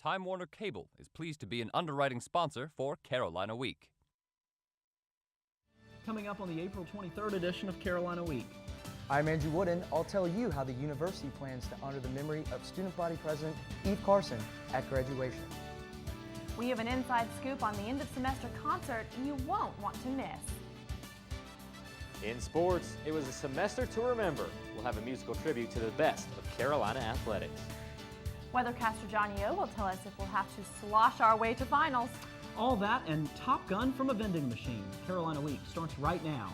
Time Warner Cable is pleased to be an underwriting sponsor for Carolina Week. Coming up on the April 23rd edition of Carolina Week. I'm Andrew Wooden. I'll tell you how the university plans to honor the memory of Student Body President Eve Carson at graduation. We have an inside scoop on the end of semester concert you won't want to miss. In sports, it was a semester to remember. We'll have a musical tribute to the best of Carolina athletics. Weathercaster Johnny O will tell us if we'll have to slosh our way to finals. All that and Top Gun from a vending machine. Carolina Week starts right now.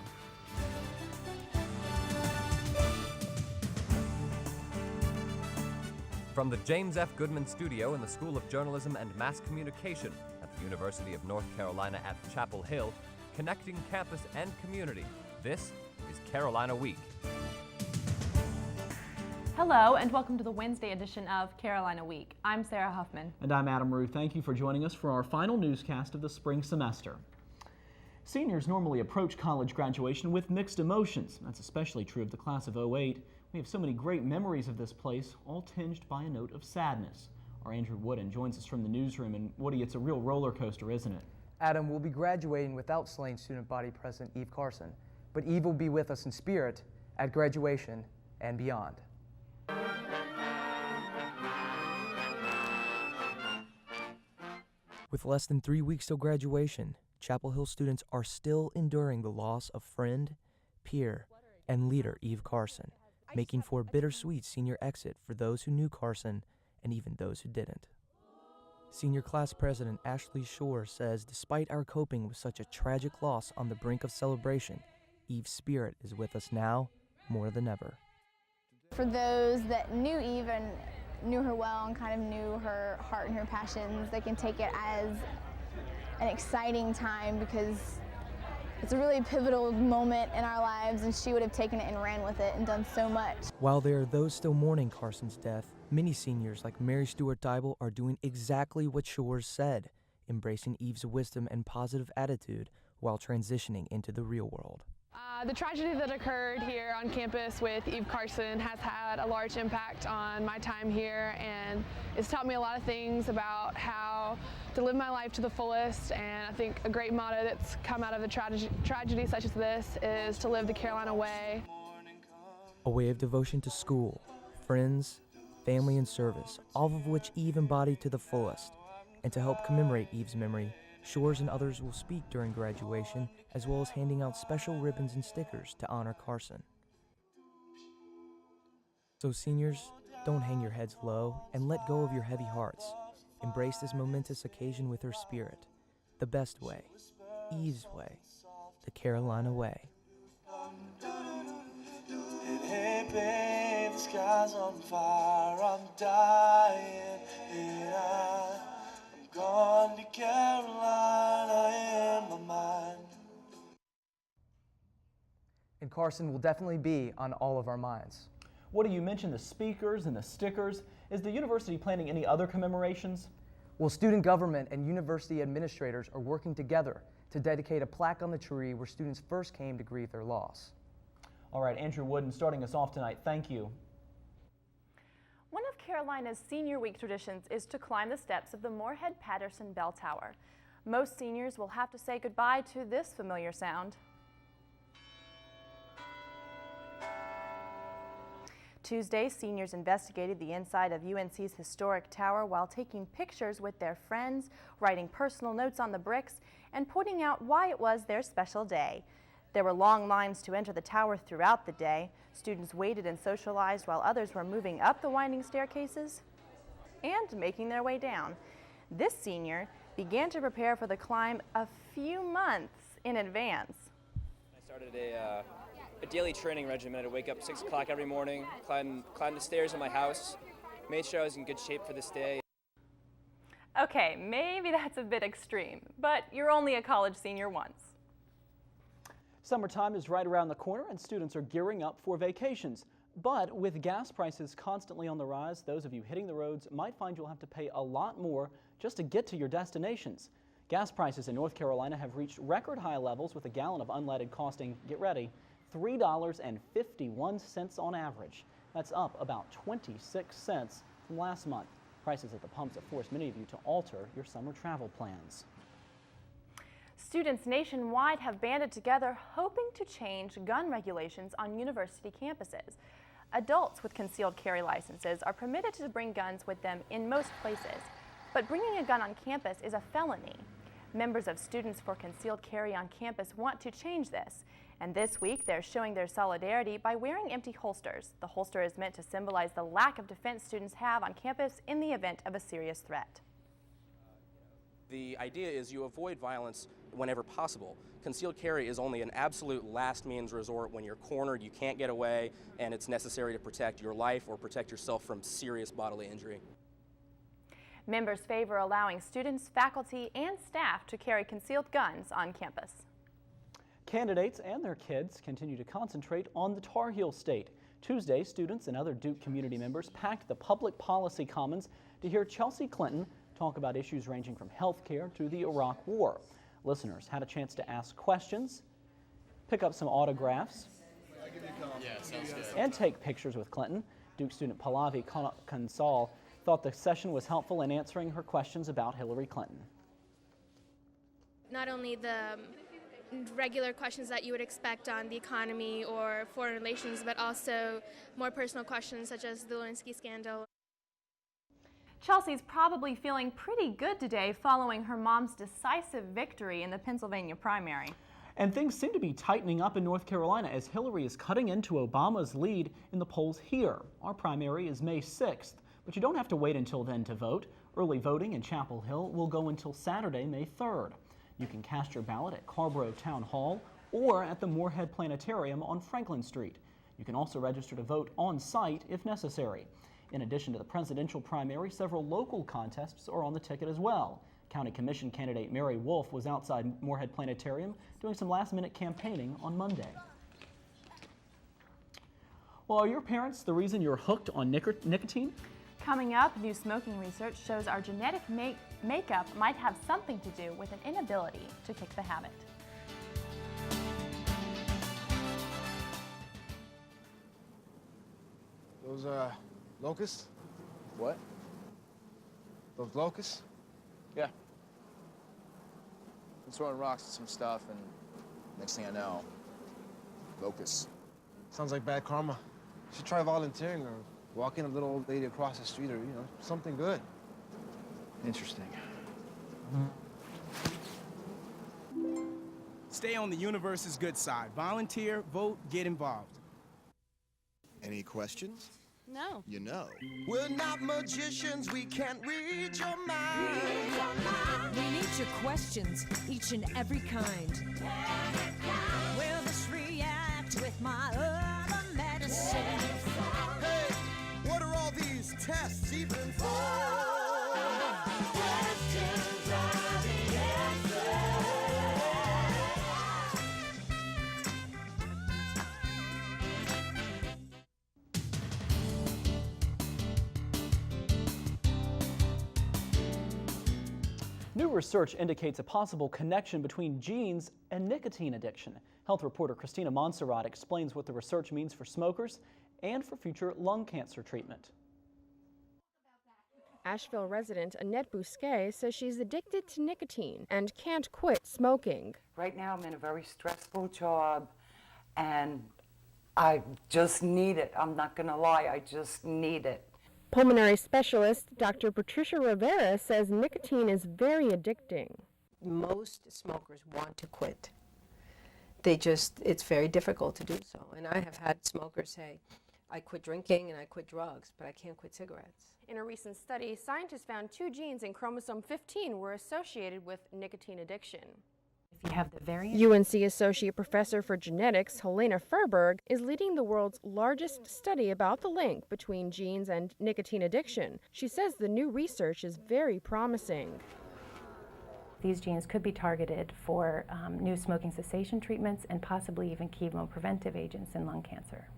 From the James F. Goodman Studio in the School of Journalism and Mass Communication at the University of North Carolina at Chapel Hill, connecting campus and community, this is Carolina Week. Hello and welcome to the Wednesday edition of Carolina Week. I'm Sarah Huffman. And I'm Adam Rue. Thank you for joining us for our final newscast of the spring semester. Seniors normally approach college graduation with mixed emotions. That's especially true of the class of '08. We have so many great memories of this place, all tinged by a note of sadness. Our Andrew Wooden joins us from the newsroom, and Woody, it's a real roller coaster, isn't it? Adam will be graduating without slain Student Body President Eve Carson, but Eve will be with us in spirit at graduation and beyond. With less than 3 weeks till graduation, Chapel Hill students are still enduring the loss of friend, peer, and leader Eve Carson, making for a bittersweet senior exit for those who knew Carson and even those who didn't. Senior class president Ashley Shore says despite our coping with such a tragic loss on the brink of celebration, Eve's spirit is with us now more than ever. For those that knew Eve and knew her well and kind of knew her heart and her passions, they can take it as an exciting time because it's a really pivotal moment in our lives, and she would have taken it and ran with it and done so much. While there are those still mourning Carson's death, many seniors like Mary Stewart Dybel are doing exactly what Shores said, embracing Eve's wisdom and positive attitude while transitioning into the real world. The tragedy that occurred here on campus with Eve Carson has had a large impact on my time here, and it's taught me a lot of things about how to live my life to the fullest. And I think a great motto that's come out of a tragedy such as this is to live the Carolina way. A way of devotion to school, friends, family, and service, all of which Eve embodied to the fullest. And to help commemorate Eve's memory, Shores and others will speak during graduation, as well as handing out special ribbons and stickers to honor Carson. So seniors, don't hang your heads low and let go of your heavy hearts. Embrace this momentous occasion with her spirit, the best way, Eve's way, the Carolina way. Hey babe, the sky's on fire, I'm dying, and I'm gone to Carolina in my mind. And Carson will definitely be on all of our minds. Woody, you mentioned the speakers and the stickers. Is the university planning any other commemorations? Well, student government and university administrators are working together to dedicate a plaque on the tree where students first came to grieve their loss. All right, Andrew Wooden starting us off tonight. Thank you. One of Carolina's Senior Week traditions is to climb the steps of the Moorhead-Patterson Bell Tower. Most seniors will have to say goodbye to this familiar sound. Tuesday, seniors investigated the inside of UNC's historic tower while taking pictures with their friends, writing personal notes on the bricks, and pointing out why it was their special day. There were long lines to enter the tower throughout the day. Students waited and socialized while others were moving up the winding staircases and making their way down. This senior began to prepare for the climb a few months in advance. I started a daily training regimen. I'd wake up 6 o'clock every morning, climb the stairs in my house, made sure I was in good shape for this day. Okay, maybe that's a bit extreme, but you're only a college senior once. Summertime is right around the corner and students are gearing up for vacations. But with gas prices constantly on the rise, those of you hitting the roads might find you'll have to pay a lot more just to get to your destinations. Gas prices in North Carolina have reached record high levels with a gallon of unleaded costing, get ready, $3.51 on average. That's up about 26 cents from last month. Prices at the pumps have forced many of you to alter your summer travel plans. Students nationwide have banded together hoping to change gun regulations on university campuses. Adults with concealed carry licenses are permitted to bring guns with them in most places, but bringing a gun on campus is a felony. Members of Students for Concealed Carry on Campus want to change this, and this week they're showing their solidarity by wearing empty holsters. The holster is meant to symbolize the lack of defense students have on campus in the event of a serious threat. The idea is you avoid violence whenever possible. Concealed carry is only an absolute last means resort when you're cornered, you can't get away, and it's necessary to protect your life or protect yourself from serious bodily injury. Members favor allowing students, faculty, and staff to carry concealed guns on campus. Candidates and their kids continue to concentrate on the Tar Heel State. Tuesday, students and other Duke community members packed the Public Policy Commons to hear Chelsea Clinton talk about issues ranging from health care to the Iraq War. Listeners had a chance to ask questions, pick up some autographs, and take pictures with Clinton. Duke student Pallavi Kansal thought the session was helpful in answering her questions about Hillary Clinton. Not only the regular questions that you would expect on the economy or foreign relations, but also more personal questions such as the Lewinsky scandal. Chelsea's probably feeling pretty good today following her mom's decisive victory in the Pennsylvania primary. And things seem to be tightening up in North Carolina as Hillary is cutting into Obama's lead in the polls here. Our primary is May 6th, but you don't have to wait until then to vote. Early voting in Chapel Hill will go until Saturday, May 3rd. You can cast your ballot at Carrboro Town Hall or at the Moorhead Planetarium on Franklin Street. You can also register to vote on site if necessary. In addition to the presidential primary, several local contests are on the ticket as well. County Commission candidate Mary Wolf was outside Moorhead Planetarium doing some last-minute campaigning on Monday. Well, are your parents the reason you're hooked on nicotine? Coming up, new smoking research shows our genetic makeup might have something to do with an inability to kick the habit. Those locusts? What? Those locusts? Yeah. I'm throwing rocks at some stuff, and next thing I know, locusts. Sounds like bad karma. You should try volunteering or walking a little old lady across the street or, you know, something good. Interesting. Stay on the universe's good side. Volunteer, vote, get involved. Any questions? No. You know. We're not magicians, we can't read your mind. We need your questions, each and every kind. Will this react with my other medicine? Hey, what are all these tests even for? Questions are the answer. New research indicates a possible connection between genes and nicotine addiction. Health reporter Christina Montserrat explains what the research means for smokers and for future lung cancer treatment. Asheville resident Annette Bousquet says she's addicted to nicotine and can't quit smoking. Right now I'm in a very stressful job and I just need it. I'm not going to lie, I just need it. Pulmonary specialist Dr. Patricia Rivera says nicotine is very addicting. Most smokers want to quit. It's very difficult to do so. And I have had smokers say, I quit drinking and I quit drugs, but I can't quit cigarettes. In a recent study, scientists found 2 genes in chromosome 15 were associated with nicotine addiction. If you have the variant. UNC Associate Professor for Genetics Helena Furberg is leading the world's largest study about the link between genes and nicotine addiction. She says the new research is very promising. These genes could be targeted for new smoking cessation treatments and possibly even chemopreventive agents in lung cancer.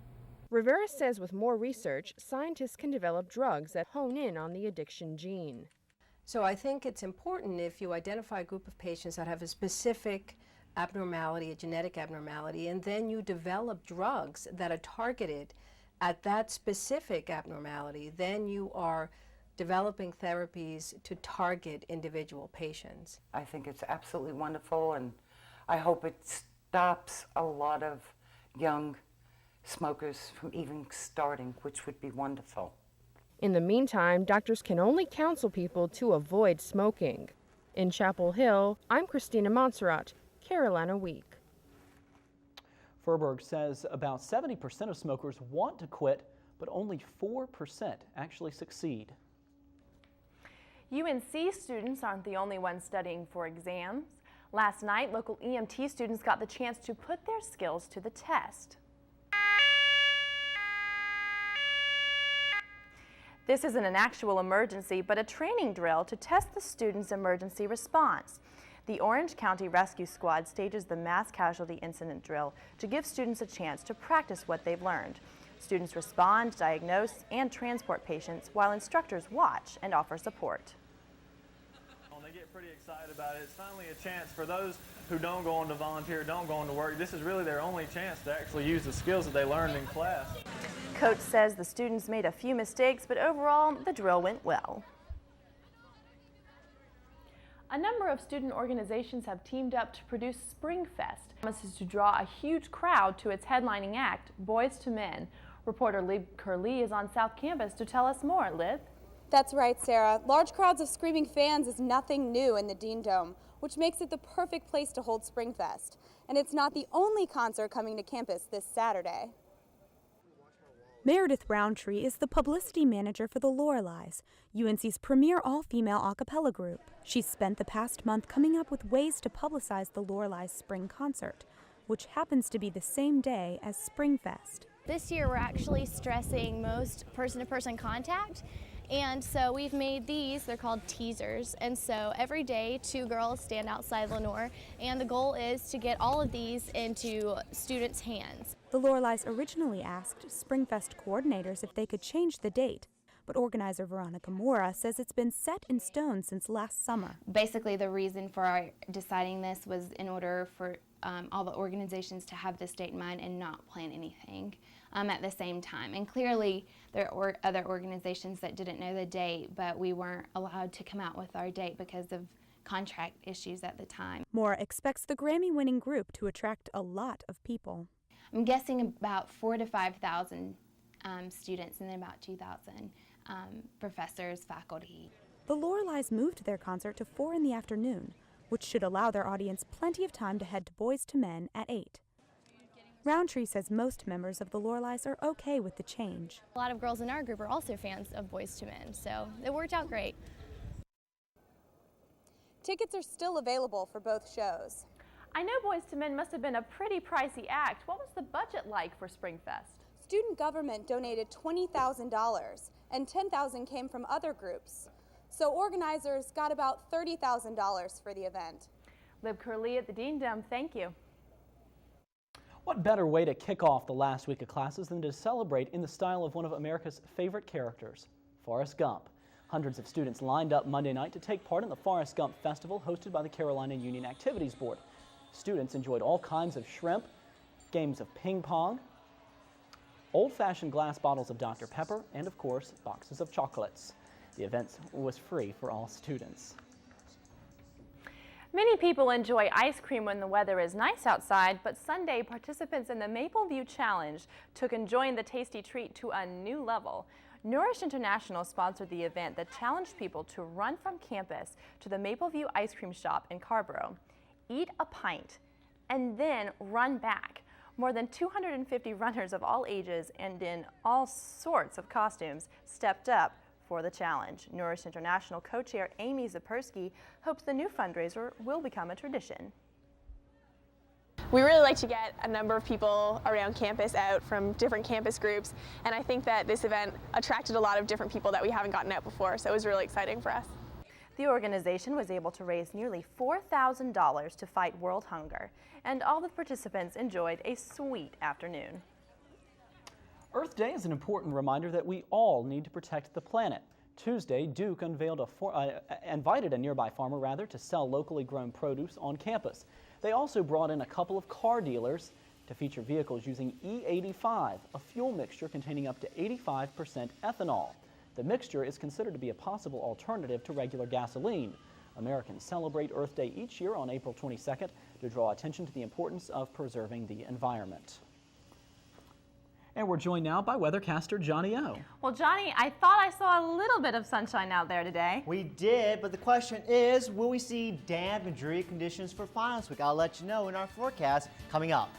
Rivera says with more research, scientists can develop drugs that hone in on the addiction gene. So I think it's important if you identify a group of patients that have a specific abnormality, a genetic abnormality, and then you develop drugs that are targeted at that specific abnormality, then you are developing therapies to target individual patients. I think it's absolutely wonderful, and I hope it stops a lot of young smokers from even starting, which would be wonderful. In the meantime, doctors can only counsel people to avoid smoking. In Chapel Hill, I'm Christina Montserrat, Carolina Week. Furberg says about 70% of smokers want to quit, but only 4% actually succeed. UNC students aren't the only ones studying for exams. Last night, local EMT students got the chance to put their skills to the test. This isn't an actual emergency, but a training drill to test the students' emergency response. The Orange County Rescue Squad stages the mass casualty incident drill to give students a chance to practice what they've learned. Students respond, diagnose, and transport patients while instructors watch and offer support. They get pretty excited about it. It's finally a chance for those who don't go on to volunteer, don't go on to work. This is really their only chance to actually use the skills that they learned in class. Coach says the students made a few mistakes, but overall, the drill went well. A number of student organizations have teamed up to produce SpringFest. It promises to draw a huge crowd to its headlining act, Boys to Men. Reporter Lib Curley is on South Campus to tell us more. Lib? That's right, Sarah. Large crowds of screaming fans is nothing new in the Dean Dome, which makes it the perfect place to hold SpringFest. And it's not the only concert coming to campus this Saturday. Meredith Roundtree is the publicity manager for the Loreleis, UNC's premier all-female a cappella group. She's spent the past month coming up with ways to publicize the Loreleis spring concert, which happens to be the same day as SpringFest. This year we're actually stressing most person-to-person contact, and so we've made these, they're called teasers, and so every day 2 girls stand outside Lenore, and the goal is to get all of these into students' hands. The Loreleis originally asked SpringFest coordinators if they could change the date, but organizer Veronica Mora says it's been set in stone since last summer. Basically the reason for our deciding this was in order for all the organizations to have this date in mind and not plan anything at the same time. And clearly there were other organizations that didn't know the date, but we weren't allowed to come out with our date because of contract issues at the time. Mora expects the Grammy-winning group to attract a lot of people. I'm guessing about 4,000 to 5,000 students and then about 2,000 professors, faculty. The Loreleis moved their concert to 4 in the afternoon, which should allow their audience plenty of time to head to Boys to Men at 8. Roundtree says most members of the Loreleis are okay with the change. A lot of girls in our group are also fans of Boys to Men, so it worked out great. Tickets are still available for both shows. I know Boys to Men must have been a pretty pricey act. What was the budget like for SpringFest? Student government donated $20,000 and $10,000 came from other groups. So organizers got about $30,000 for the event. Lib Curley at the Dean Dome, thank you. What better way to kick off the last week of classes than to celebrate in the style of one of America's favorite characters, Forrest Gump. Hundreds of students lined up Monday night to take part in the Forrest Gump Festival hosted by the Carolina Union Activities Board. Students enjoyed all kinds of shrimp, games of ping pong, old-fashioned glass bottles of Dr. Pepper, and of course, boxes of chocolates. The event was free for all students. Many people enjoy ice cream when the weather is nice outside, but Sunday participants in the Maple View Challenge took enjoying the tasty treat to a new level. Nourish International sponsored the event that challenged people to run from campus to the Maple View ice cream shop in Carborough, eat a pint, and then run back. More than 250 runners of all ages and in all sorts of costumes stepped up for the challenge. Nourish International co-chair Amy Zapersky hopes the new fundraiser will become a tradition. We really like to get a number of people around campus out from different campus groups, and I think that this event attracted a lot of different people that we haven't gotten out before, so it was really exciting for us. The organization was able to raise nearly $4,000 to fight world hunger, and all the participants enjoyed a sweet afternoon. Earth Day is an important reminder that we all need to protect the planet. Tuesday, Duke invited a nearby farmer to sell locally grown produce on campus. They also brought in a couple of car dealers to feature vehicles using E85, a fuel mixture containing up to 85% ethanol. The mixture is considered to be a possible alternative to regular gasoline. Americans celebrate Earth Day each year on April 22nd to draw attention to the importance of preserving the environment. And we're joined now by weathercaster Johnny O. Well, Johnny, I thought I saw a little bit of sunshine out there today. We did, but the question is, will we see damp and dreary conditions for finals week? I'll let you know in our forecast coming up.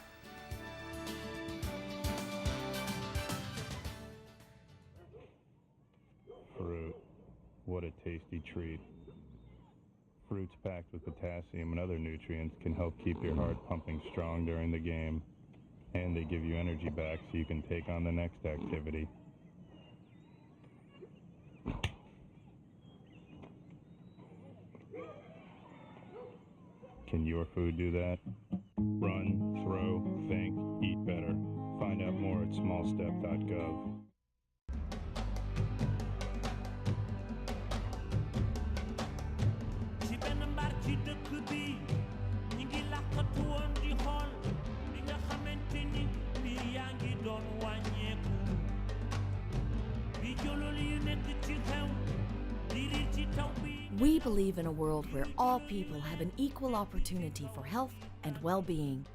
Fruit, what a tasty treat. Fruits packed with potassium and other nutrients can help keep your heart pumping strong during the game. And they give you energy back so you can take on the next activity. Can your food do that? Run, throw, think, eat better. Find out more at smallstep.gov. We believe in a world where all people have an equal opportunity for health and well-being.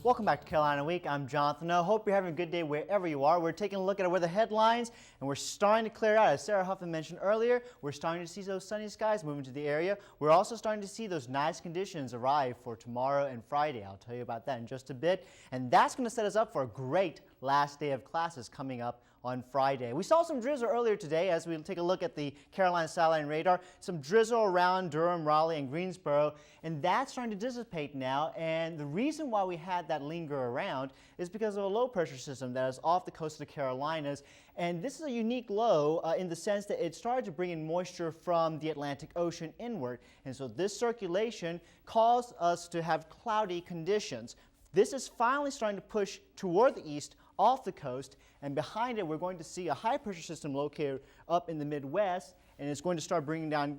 Welcome back to Carolina Week. I'm Jonathan O. Hope you're having a good day wherever you are. We're taking a look at our weather headlines, and we're starting to clear out. As Sarah Huffman mentioned earlier, we're starting to see those sunny skies moving to the area. We're also starting to see those nice conditions arrive for tomorrow and Friday. I'll tell you about that in just a bit. And that's going to set us up for a great last day of classes coming up on Friday. We saw some drizzle earlier today as we take a look at the Carolina satellite radar. Some drizzle around Durham, Raleigh, and Greensboro, and that's starting to dissipate now. And the reason why we had that linger around is because of a low pressure system that is off the coast of the Carolinas. And this is a unique low in the sense that it started to bring in moisture from the Atlantic Ocean inward. And so this circulation caused us to have cloudy conditions. This is finally starting to push toward the east off the coast, and behind it we're going to see a high pressure system located up in the Midwest, and it's going to start bringing down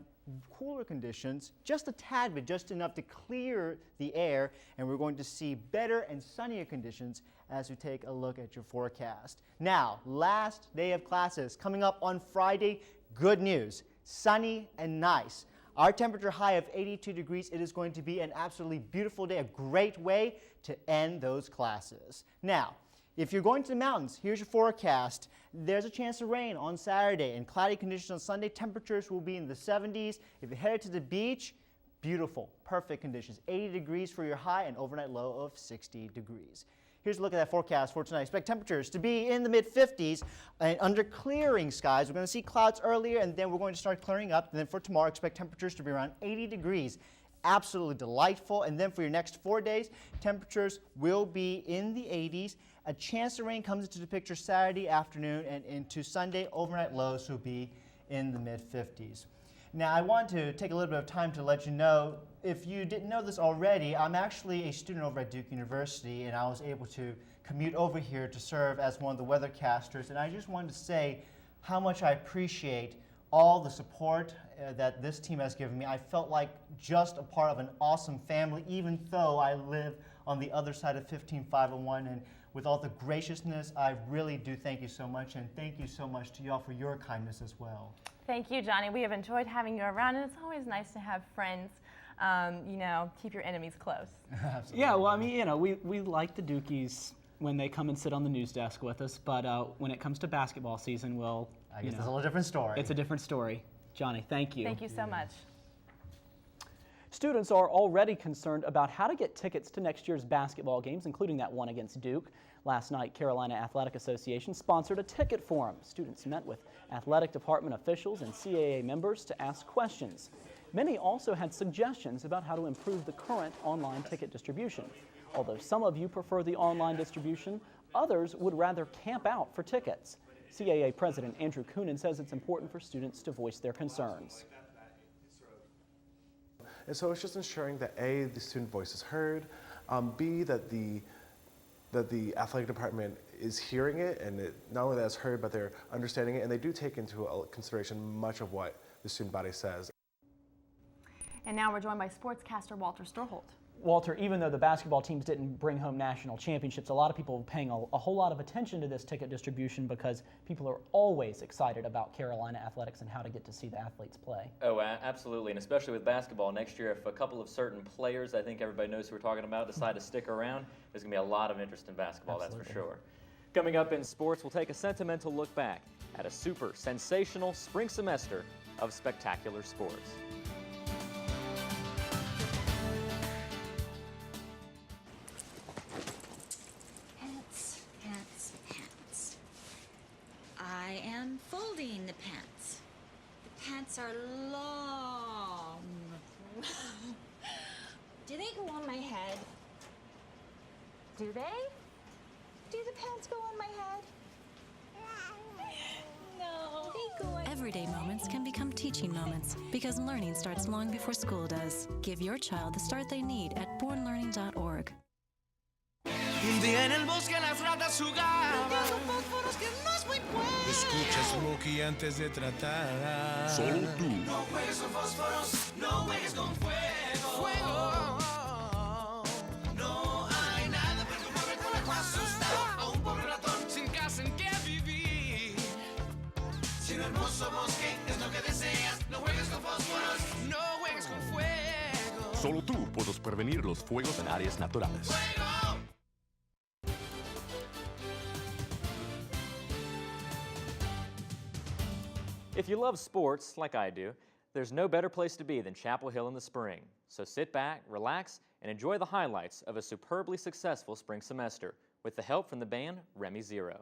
cooler conditions, just a tad bit, just enough to clear the air, and we're going to see better and sunnier conditions as we take a look at your forecast. Now, last day of classes coming up on Friday. Good news, sunny and nice. Our temperature high of 82 degrees. It is going to be an absolutely beautiful day, a great way to end those classes. Now, if you're going to the mountains, here's your forecast. There's a chance of rain on Saturday and cloudy conditions on Sunday. Temperatures will be in the 70s. If you're headed to the beach, beautiful, perfect conditions. 80 degrees for your high and overnight low of 60 degrees. Here's a look at that forecast for tonight. Expect temperatures to be in the mid-50s and under clearing skies. We're going to see clouds earlier, and then we're going to start clearing up. And then for tomorrow, expect temperatures to be around 80 degrees. Absolutely delightful. And then for your next 4 days, temperatures will be in the 80s. A chance of rain comes into the picture Saturday afternoon, and into Sunday, overnight lows will be in the mid-50s. Now, I want to take a little bit of time to let you know, if you didn't know this already, I'm actually a student over at Duke University, and I was able to commute over here to serve as one of the weathercasters. And I just wanted to say how much I appreciate all the support that this team has given me. I felt like just a part of an awesome family, even though I live on the other side of 15501. And with all the graciousness, I really do thank you so much, and thank you so much to y'all for your kindness as well. Thank you, Johnny. We have enjoyed having you around, and it's always nice to have friends, you know, keep your enemies close. Absolutely. Yeah, well, I mean, you know, we like the Dukies when they come and sit on the news desk with us, but when it comes to basketball season, well, I guess it's a little different story. It's a different story. Johnny, thank you. Thank you so much. Students are already concerned about how to get tickets to next year's basketball games, including that one against Duke. Last night, Carolina Athletic Association sponsored a ticket forum. Students met with athletic department officials and CAA members to ask questions. Many also had suggestions about how to improve the current online ticket distribution. Although some of you prefer the online distribution, others would rather camp out for tickets. CAA President Andrew Coonan says it's important for students to voice their concerns. And so it's just ensuring that A, the student voice is heard, B, that the athletic department is hearing it, and not only that it's heard, but they're understanding it, and they do take into consideration much of what the student body says. And now we're joined by sportscaster Walter Storholt. Walter, even though the basketball teams didn't bring home national championships, a lot of people are paying a whole lot of attention to this ticket distribution because people are always excited about Carolina athletics and how to get to see the athletes play. Oh, absolutely, and especially with basketball next year, if a couple of certain players, I think everybody knows who we're talking about, decide to stick around, there's going to be a lot of interest in basketball, That's for sure. Coming up in sports, we'll take a sentimental look back at a super sensational spring semester of spectacular sports. I am folding the pants. The pants are long. Do they go on my head? Do they? Do the pants go on my head? No. They go on. Everyday moments can become teaching moments because learning starts long before school does. Give your child the start they need at bornlearning.org. Un día en el bosque las ratas jugaban. Fósforos que no es muy bueno. Escucha Smokey antes de tratar. Solo tú. No juegues con fósforos, no juegues con fuego. Fuego. No hay nada para tu pobre conejo asustado. A un pobre ratón sin casa en que vivir. Si un hermoso bosque es lo que deseas, no juegues con fósforos, no juegues con fuego. Solo tú puedes prevenir los fuegos en áreas naturales. ¡Fuego! If you love sports, like I do, there's no better place to be than Chapel Hill in the spring. So sit back, relax, and enjoy the highlights of a superbly successful spring semester with the help from the band Remy Zero.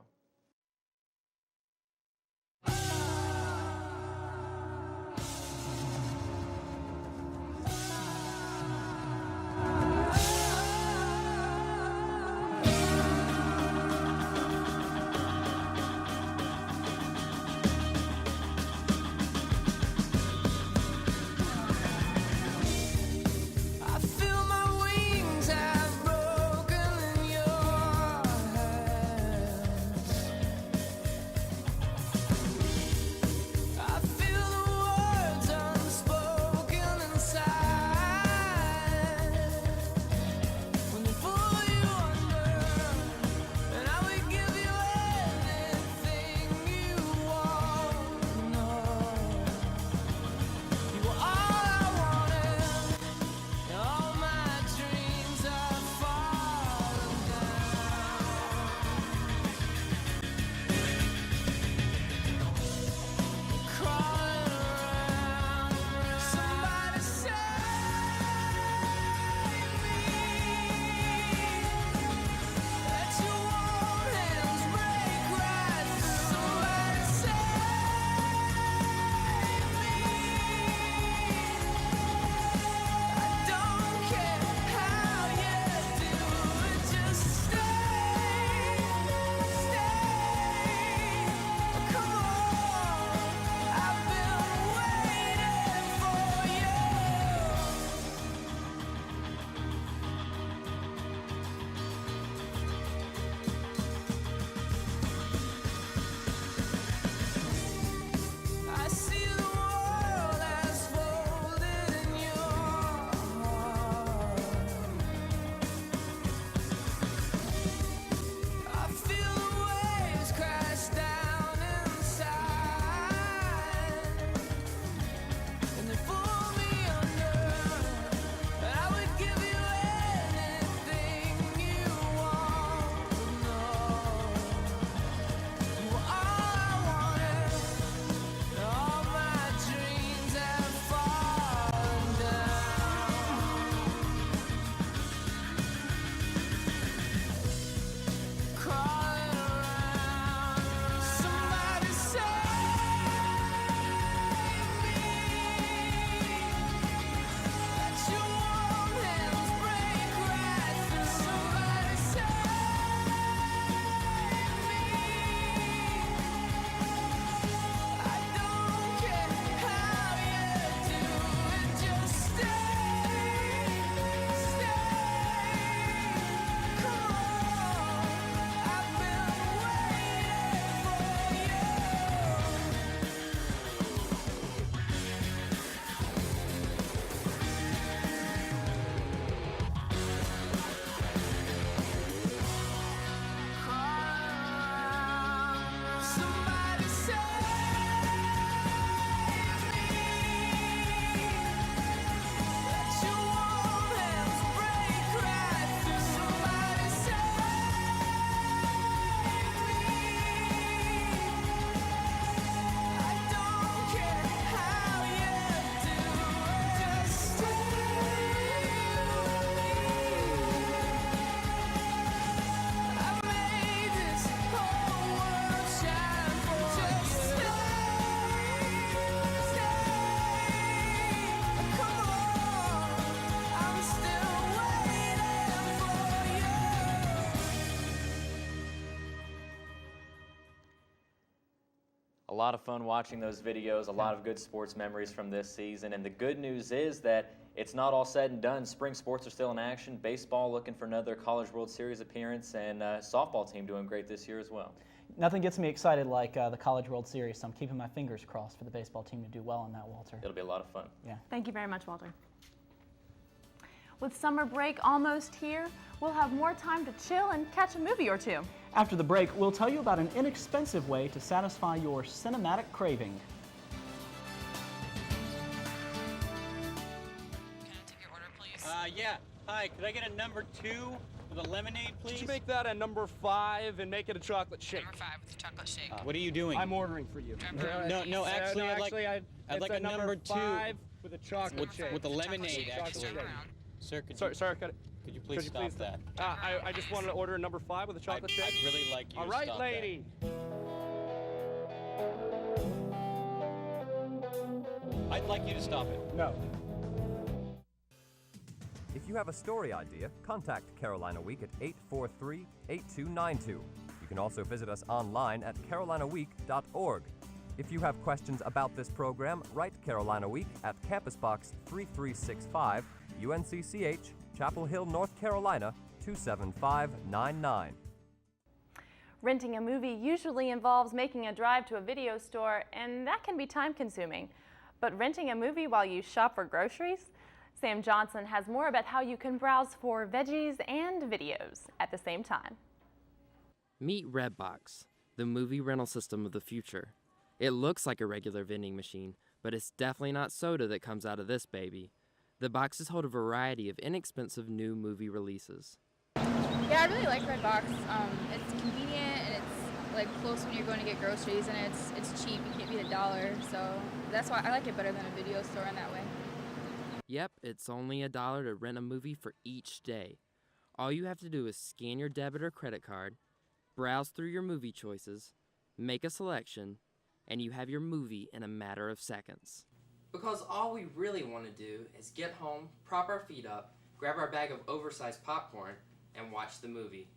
lot of fun watching those videos, a lot of good sports memories from this season. And the good news is that it's not all said and done. Spring sports are still in action. Baseball looking for another College World Series appearance, and softball team doing great this year as well. Nothing gets me excited like the College World Series, so I'm keeping my fingers crossed for the baseball team to do well on that, Walter. It'll be a lot of fun. Yeah. Thank you very much, Walter. With summer break almost here, we'll have more time to chill and catch a movie or two. After the break, we'll tell you about an inexpensive way to satisfy your cinematic craving. Yeah. Hi, could I get a number 2 with a lemonade, please? Could you make that a number 5 and make it a chocolate shake? Number 5 with a chocolate shake. What are you doing? I'm ordering for you. No, actually, I'd like a number 2 with a chocolate shake. With a lemonade, actually. Sir, could you please stop that? I just wanted to order a number 5 with a chocolate shake. I'd really like you All to right, stop lady. that. I'd like you to stop it. No. If you have a story idea, contact Carolina Week at 843-8292. You can also visit us online at carolinaweek.org. If you have questions about this program, write Carolina Week at Campus Box 3365, UNCCH, Chapel Hill, North Carolina 27599. Renting a movie usually involves making a drive to a video store, and that can be time-consuming. But renting a movie while you shop for groceries? Sam Johnson has more about how you can browse for veggies and videos at the same time. Meet Redbox, the movie rental system of the future. It looks like a regular vending machine, but it's definitely not soda that comes out of this baby. The boxes hold a variety of inexpensive new movie releases. Yeah, I really like Redbox. It's convenient and it's like close when you're going to get groceries, and it's cheap. You can't beat $1, so that's why I like it better than a video store in that way. Yep, it's only $1 to rent a movie for each day. All you have to do is scan your debit or credit card, browse through your movie choices, make a selection, and you have your movie in a matter of seconds. Because all we really want to do is get home, prop our feet up, grab our bag of oversized popcorn, and watch the movie.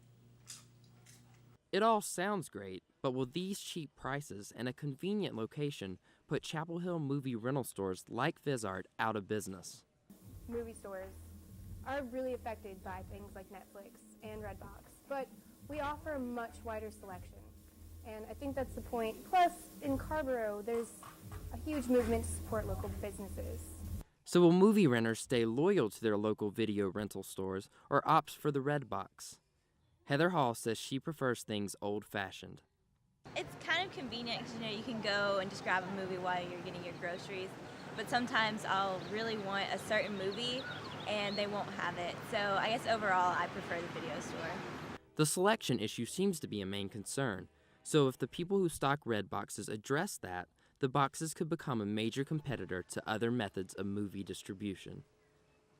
It all sounds great, but will these cheap prices and a convenient location put Chapel Hill movie rental stores like Vizart out of business? Movie stores are really affected by things like Netflix and Redbox, but we offer a much wider selection, and I think that's the point. Plus, in Carrboro, there's a huge movement to support local businesses. So will movie renters stay loyal to their local video rental stores or opt for the Redbox? Heather Hall says she prefers things old-fashioned. It's kind of convenient because, you can go and just grab a movie while you're getting your groceries, but sometimes I'll really want a certain movie and they won't have it. So I guess overall I prefer the video store. The selection issue seems to be a main concern, so if the people who stock Redboxes address that, the boxes could become a major competitor to other methods of movie distribution.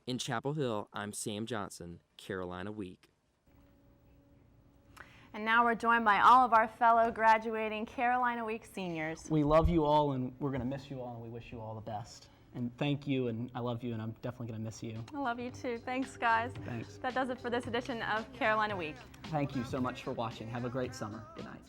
In Chapel Hill, I'm Sam Johnson, Carolina Week. And now we're joined by all of our fellow graduating Carolina Week seniors. We love you all, and we're going to miss you all, and we wish you all the best. And thank you, and I love you, and I'm definitely going to miss you. I love you too. Thanks, guys. Thanks. That does it for this edition of Carolina Week. Thank you so much for watching. Have a great summer. Good night.